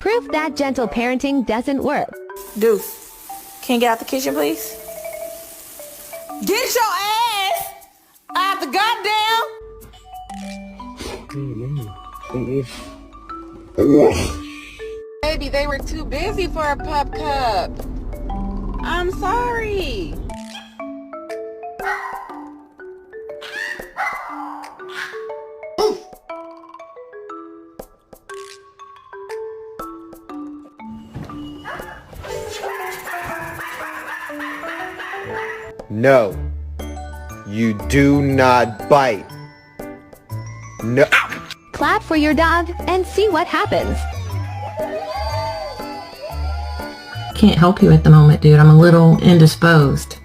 Proof that gentle parenting doesn't work. Deuce, can you get out the kitchen, please? Get your ass out the goddamn... Baby, they were too busy for a pup cup. I'm sorry. No, you do not bite. No. Clap for your dog and see what happens. Can't help you at the moment, dude. I'm a little indisposed.